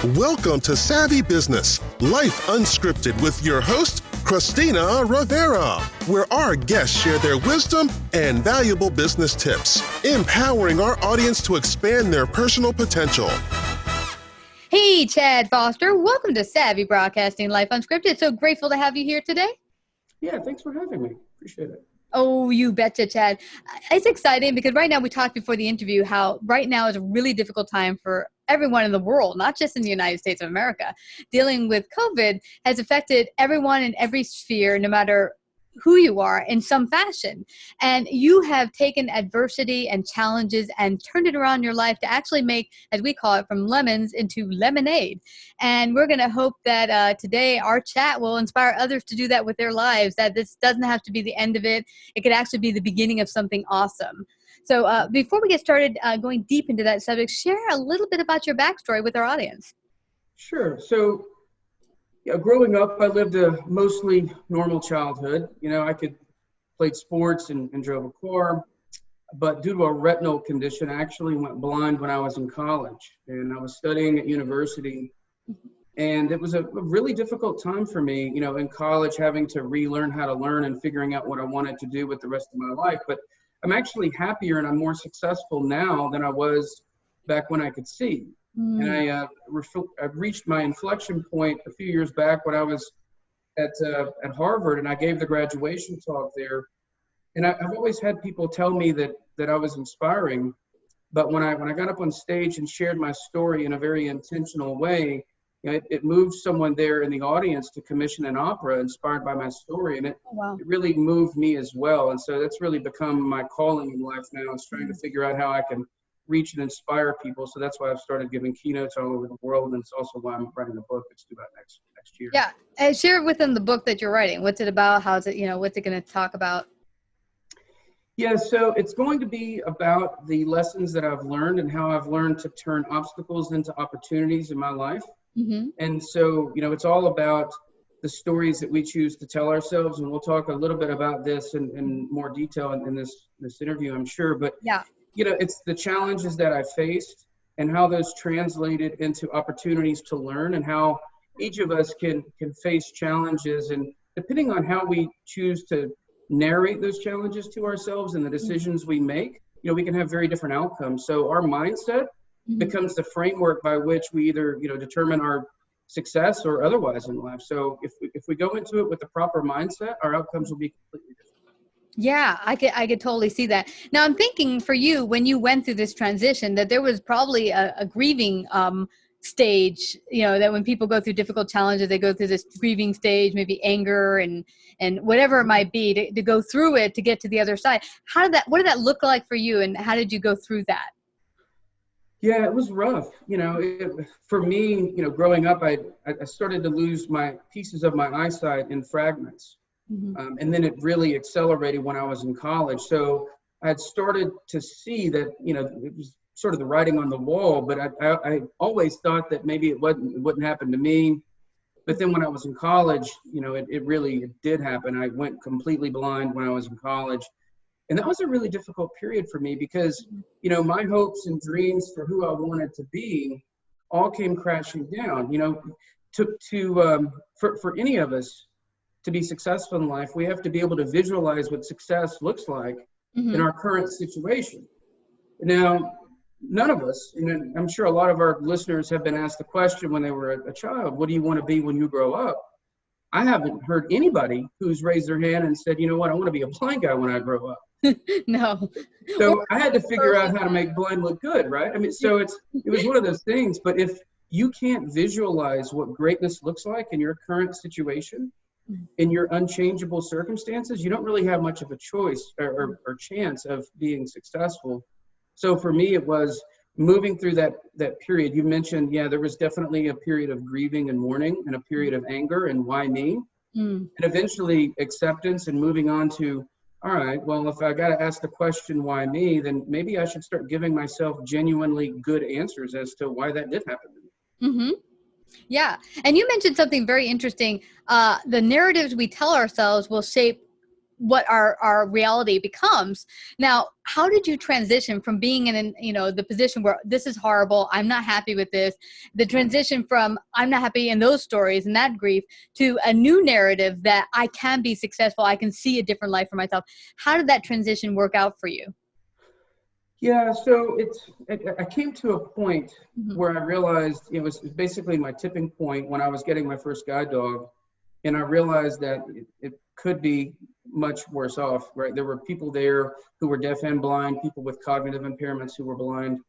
Welcome to Savvy Business, Life Unscripted with your host, Christina Rivera, where our guests share their wisdom and valuable business tips, empowering our audience to expand their personal potential. Hey, Chad Foster. Welcome to Savvy Broadcasting, Life Unscripted. So grateful to have you here today. Yeah, thanks for having me. Appreciate it. Oh, you betcha, Chad. It's exciting because right now we talked before the interview how right now is a really difficult time for everyone in the world, not just in the United States of America. Dealing with COVID has affected everyone in every sphere, no matter who you are, in some fashion. And you have taken adversity and challenges and turned it around in your life to actually make, as we call it, from lemons into lemonade. And we're going to hope that today our chat will inspire others to do that with their lives, that this doesn't have to be the end of it. It could actually be the beginning of something awesome. So before we get started going deep into that subject, share a little bit about your backstory with our audience. Sure. So, growing up, I lived a mostly normal childhood. I played sports and drove a car, but due to a retinal condition, I actually went blind when I was in college, and I was studying at university. And it was a really difficult time for me, in college, having to relearn how to learn and figuring out what I wanted to do with the rest of my life. But I'm actually happier and I'm more successful now than I was back when I could see. And I reached my inflection point a few years back when I was at Harvard, and I gave the graduation talk there. And I've always had people tell me that I was inspiring, but when I got up on stage and shared my story in a very intentional way, it moved someone there in the audience to commission an opera inspired by my story, and it really moved me as well. And so that's really become my calling in life now, is trying to figure out how I can reach and inspire people. So that's why I've started giving keynotes all over the world, and it's also why I'm writing a book that's due out next year. Yeah, and share within the book that you're writing. What's it about? How's it? What's it going to talk about? Yeah, so it's going to be about the lessons that I've learned and how I've learned to turn obstacles into opportunities in my life. Mm-hmm. And so, it's all about the stories that we choose to tell ourselves, and we'll talk a little bit about this in more detail in this interview, I'm sure. But yeah. It's the challenges that I faced and how those translated into opportunities to learn, and how each of us can face challenges. And depending on how we choose to narrate those challenges to ourselves and the decisions we make, we can have very different outcomes. So our mindset becomes the framework by which we either, determine our success or otherwise in life. So if we go into it with the proper mindset, our outcomes will be completely different. Yeah, I could totally see that. Now, I'm thinking for you, when you went through this transition, that there was probably a grieving stage, that when people go through difficult challenges, they go through this grieving stage, maybe anger and whatever it might be, to go through it to get to the other side. What did that look like for you, and how did you go through that? Yeah, it was rough. For me, growing up, I started to lose my pieces of my eyesight in fragments. Mm-hmm. And then it really accelerated when I was in college. So I had started to see that, it was sort of the writing on the wall, but I always thought that maybe it wouldn't happen to me. But then when I was in college, it really did happen. I went completely blind when I was in college. And that was a really difficult period for me because, my hopes and dreams for who I wanted to be all came crashing down. For any of us to be successful in life, we have to be able to visualize what success looks like in our current situation. Now, none of us, and I'm sure a lot of our listeners have been asked the question when they were a child, what do you want to be when you grow up? I haven't heard anybody who's raised their hand and said, I want to be a blind guy when I grow up. No. So I had to figure out how to make blind look good, right? I mean, so it was one of those things. But if you can't visualize what greatness looks like in your current situation, in your unchangeable circumstances, you don't really have much of a choice or chance of being successful. So for me, it was moving through that period. You mentioned, there was definitely a period of grieving and mourning, and a period of anger and why me, and eventually acceptance and moving on to, all right, well, if I got to ask the question, why me, then maybe I should start giving myself genuinely good answers as to why that did happen to me. Mm-hmm. Yeah. And you mentioned something very interesting. The narratives we tell ourselves will shape what our reality becomes. Now, how did you transition from being in, the position where this is horrible, I'm not happy with this, the transition from I'm not happy in those stories and that grief to a new narrative that I can be successful, I can see a different life for myself? How did that transition work out for you? Yeah, so I came to a point where I realized it was basically my tipping point when I was getting my first guide dog, and I realized that it could be much worse off, right? There were people there who were deaf and blind, people with cognitive impairments who were blind,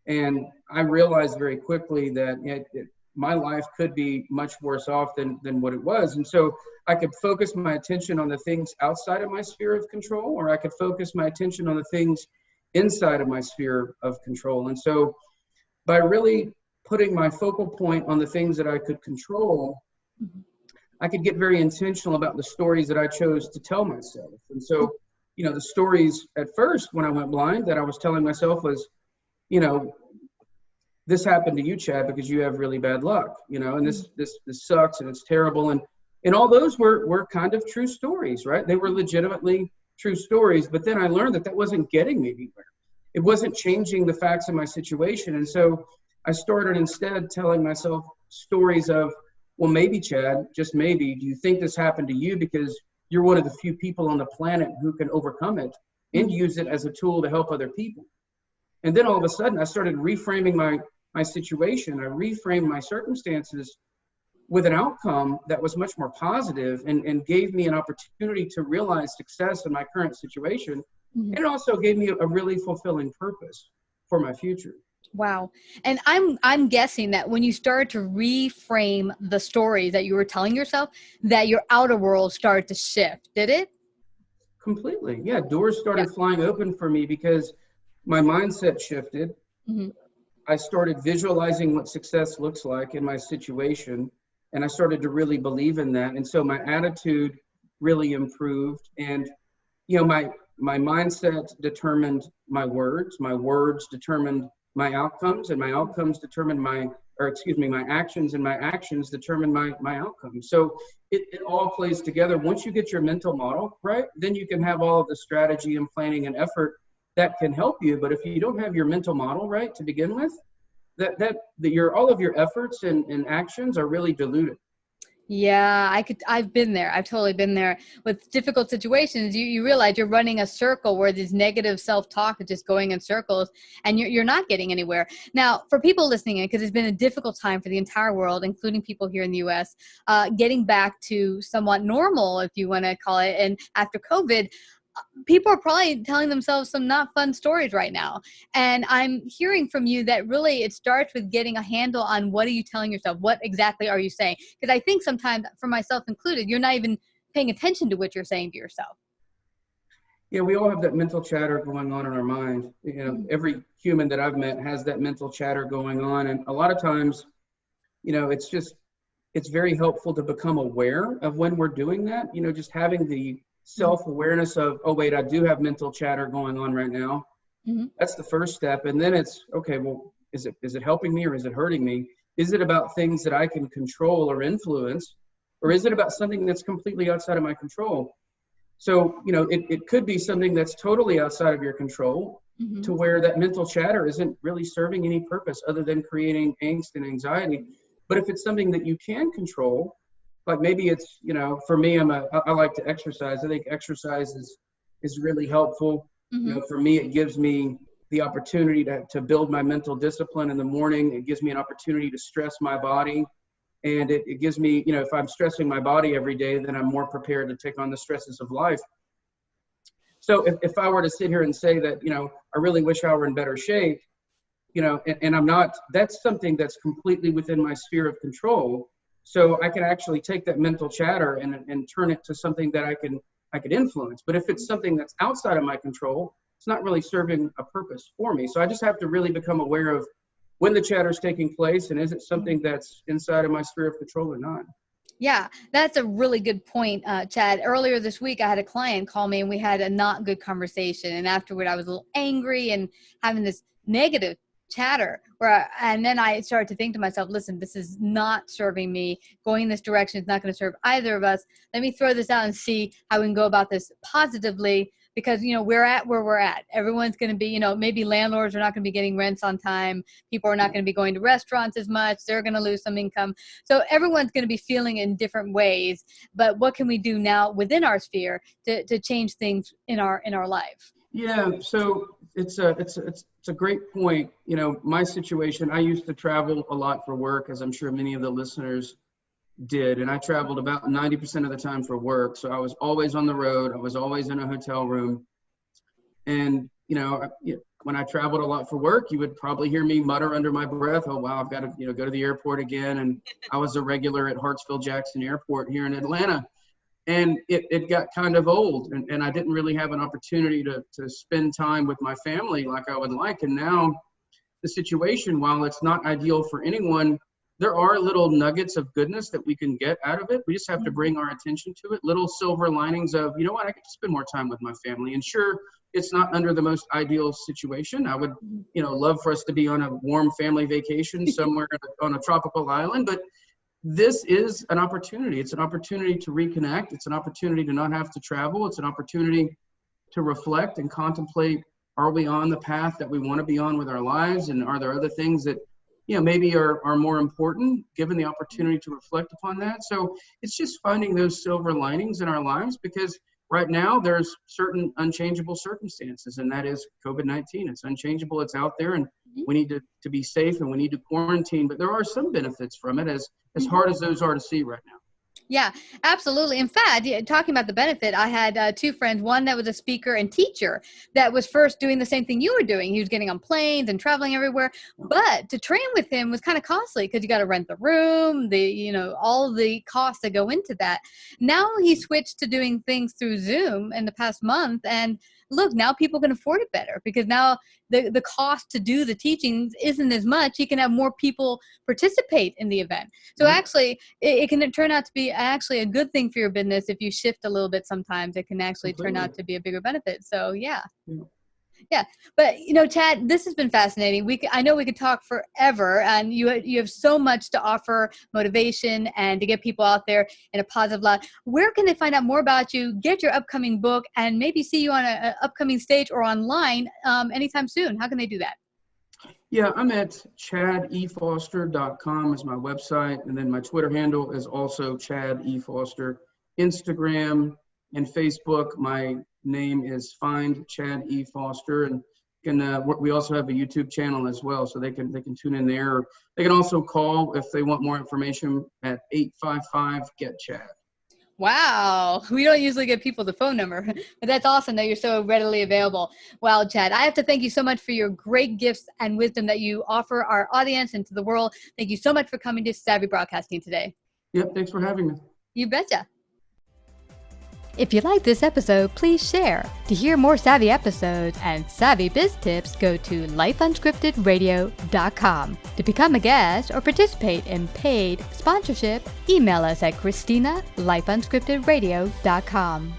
and I realized very quickly that my life could be much worse off than what it was. And so I could focus my attention on the things outside of my sphere of control, or I could focus my attention on the things inside of my sphere of control. And so by really putting my focal point on the things that I could control, I could get very intentional about the stories that I chose to tell myself. And so, the stories at first when I went blind that I was telling myself was, this happened to you, Chad, because you have really bad luck, and this sucks and it's terrible. And all those were kind of true stories, right? They were legitimately true stories, but then I learned that wasn't getting me anywhere. It wasn't changing the facts of my situation. And so I started instead telling myself stories of, well, maybe, Chad, just maybe, do you think this happened to you because you're one of the few people on the planet who can overcome it and use it as a tool to help other people? And then all of a sudden I started reframing my situation. I reframed my circumstances with an outcome that was much more positive and gave me an opportunity to realize success in my current situation. And it also gave me a really fulfilling purpose for my future. Wow. And I'm guessing that when you started to reframe the stories that you were telling yourself, that your outer world started to shift, did it? Completely. Yeah. Doors started flying open for me because my mindset shifted. I started visualizing what success looks like in my situation. And I started to really believe in that. And so my attitude really improved. And, my mindset determined my words determined my outcomes, and my outcomes determined my actions, and my actions determined my outcomes. So it all plays together. Once you get your mental model right, then you can have all of the strategy and planning and effort that can help you. But if you don't have your mental model right to begin with, all of your efforts and actions are really diluted. Yeah, I've been there. I've totally been there with difficult situations. You realize you're running a circle where this negative self-talk is just going in circles and you're not getting anywhere. Now, for people listening in, because it's been a difficult time for the entire world, including people here in the US, getting back to somewhat normal, if you want to call it, and after COVID, people are probably telling themselves some not fun stories right now. And I'm hearing from you that really it starts with getting a handle on what are you telling yourself? What exactly are you saying? Because I think sometimes, for myself included, you're not even paying attention to what you're saying to yourself. Yeah, we all have that mental chatter going on in our mind. Every human that I've met has that mental chatter going on. And a lot of times, it's very helpful to become aware of when we're doing that, just having the self-awareness of, oh, wait, I do have mental chatter going on right now. That's the first step. And then it's, okay, well, is it helping me or is it hurting me? Is it about things that I can control or influence, or is it about something that's completely outside of my control? So, it could be something that's totally outside of your control to where that mental chatter isn't really serving any purpose other than creating angst and anxiety. But if it's something that you can control, like maybe it's, for me, I like to exercise. I think exercise is really helpful. For me, it gives me the opportunity to build my mental discipline in the morning. It gives me an opportunity to stress my body. And it gives me, if I'm stressing my body every day, then I'm more prepared to take on the stresses of life. So if I were to sit here and say that, I really wish I were in better shape, and I'm not, that's something that's completely within my sphere of control. So I can actually take that mental chatter and turn it to something that I could influence. But if it's something that's outside of my control, it's not really serving a purpose for me. So I just have to really become aware of when the chatter is taking place and is it something that's inside of my sphere of control or not. Yeah, that's a really good point, Chad. Earlier this week, I had a client call me and we had a not good conversation. And afterward, I was a little angry and having this negative chatter and then I started to think to myself, listen, this is not serving me. Going this direction is not going to serve either of us. Let me throw this out and see how we can go about this positively, because, we're at where we're at. Everyone's going to be, maybe landlords are not going to be getting rents on time. People are not going to be going to restaurants as much. They're going to lose some income. So everyone's going to be feeling in different ways. But what can we do now within our sphere to change things in our life? Yeah, so it's a great point. My situation, I used to travel a lot for work, as I'm sure many of the listeners did, and I traveled about 90% of the time for work. So I was always on the road. I was always in a hotel room. And, when I traveled a lot for work, you would probably hear me mutter under my breath, oh, wow, I've got to, go to the airport again. And I was a regular at Hartsfield-Jackson Airport here in Atlanta. And it got kind of old, and I didn't really have an opportunity to spend time with my family like I would like. And now the situation, while it's not ideal for anyone, there are little nuggets of goodness that we can get out of it. We just have to bring our attention to it. Little silver linings of, I get to spend more time with my family. And sure, it's not under the most ideal situation. I would, love for us to be on a warm family vacation somewhere on a tropical island, but this is an opportunity. It's an opportunity to reconnect. It's an opportunity to not have to travel. It's an opportunity to reflect and contemplate, are we on the path that we want to be on with our lives? And are there other things that, maybe are more important, given the opportunity to reflect upon that? So it's just finding those silver linings in our lives, because right now there's certain unchangeable circumstances, and that is COVID-19. It's unchangeable. It's out there, and we need to be safe, and we need to quarantine. But there are some benefits from it, as hard as those are to see right now. Yeah, absolutely. In fact, talking about the benefit, I had two friends, one that was a speaker and teacher that was first doing the same thing you were doing. He was getting on planes and traveling everywhere. But to train with him was kind of costly, because you got to rent the room, all the costs that go into that. Now he switched to doing things through Zoom in the past month. And look, now people can afford it better, because now the cost to do the teachings isn't as much. You can have more people participate in the event. So actually, it can turn out to be actually a good thing for your business. If you shift a little bit, sometimes it can actually turn out to be a bigger benefit. So yeah. But Chad, this has been fascinating. I know we could talk forever, and you have so much to offer, motivation, and to get people out there in a positive light. Where can they find out more about you, get your upcoming book, and maybe see you on an upcoming stage or online anytime soon? How can they do that? Yeah, I'm at chadefoster.com is my website, and then my Twitter handle is also Chad E. Foster. Instagram and Facebook, my name is Find Chad E. Foster, and we also have a YouTube channel as well, so they can tune in there. Or they can also call if they want more information at 855-GET-CHAD. Wow. We don't usually give people the phone number, but that's awesome that you're so readily available. Well, Chad, I have to thank you so much for your great gifts and wisdom that you offer our audience and to the world. Thank you so much for coming to Savvy Broadcasting today. Yep, thanks for having me. You betcha. If you like this episode, please share. To hear more Savvy episodes and Savvy Biz Tips, go to lifeunscriptedradio.com. To become a guest or participate in paid sponsorship, email us at Christina@lifeunscriptedradio.com.